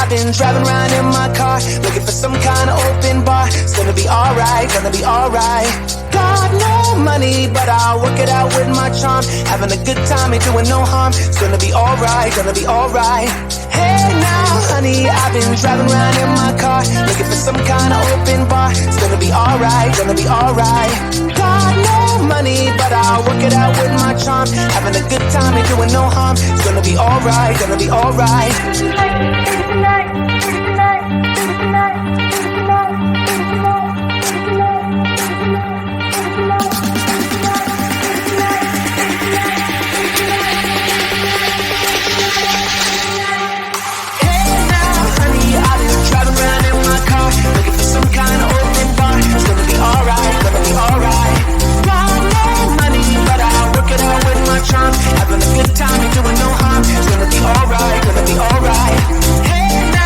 I've been driving around in my car, looking for some kind of open bar. It's gonna be alright, gonna be alright. Got no money, but I'll work it out with my charm. Having a good time, ain't doing no harm. It's gonna be alright, gonna be alright. Hey now, honey, I've been driving around in my car, looking for some kind of open bar. It's gonna be alright, gonna be alright. Got no money, but I'll work it out with my charm. Having a good time, ain't doing no harm. It's gonna be alright, gonna be alright. Some kind of open bar. It's gonna be alright, gonna be alright. Got no money, but I'll work it out with my charm. Having a good time, ain't doing no harm. It's gonna be alright, gonna be alright. Hey now.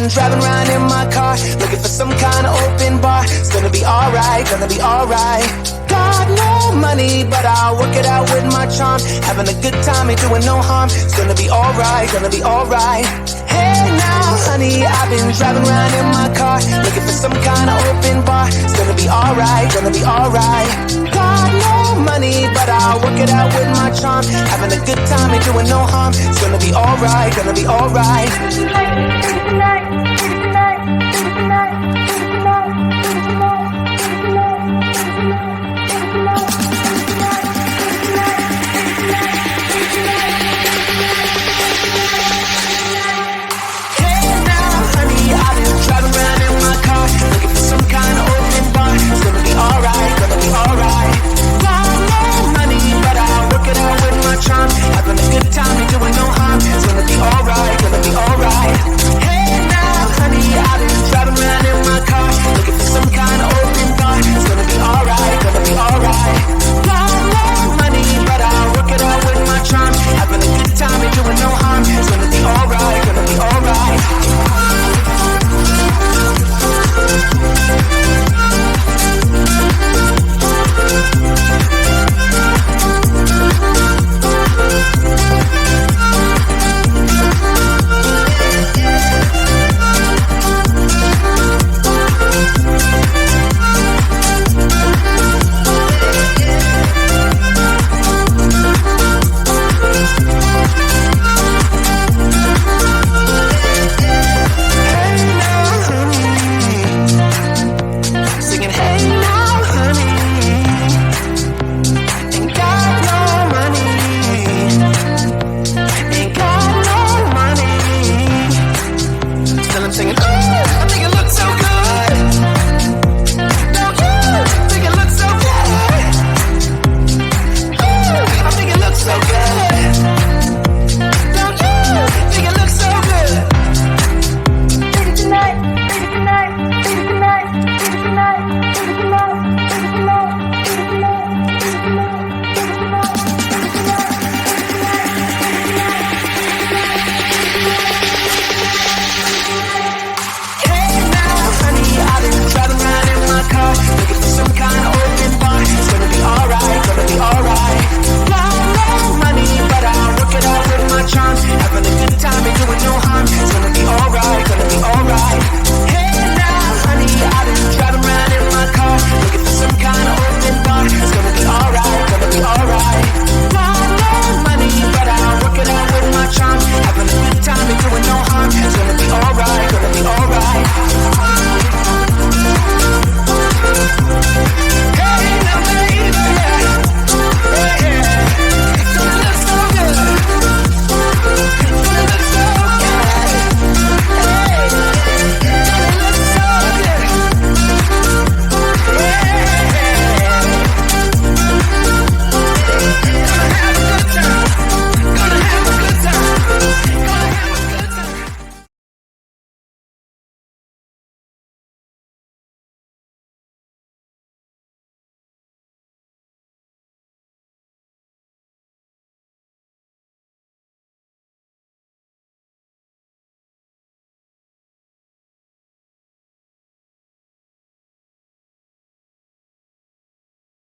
been driving around in my car, looking for some kind of open bar. It's gonna be alright, gonna be alright. Got no money, but I'll work it out with my charm. Having a good time, ain't doing no harm. It's gonna be alright, gonna be alright. Hey now, honey, I've been driving around in my car, looking for some kind of open bar. It's gonna be alright, gonna be alright. Got no money, but I'll work it out with my charm. Having a good time, ain't doing no harm. It's gonna be alright, gonna be alright.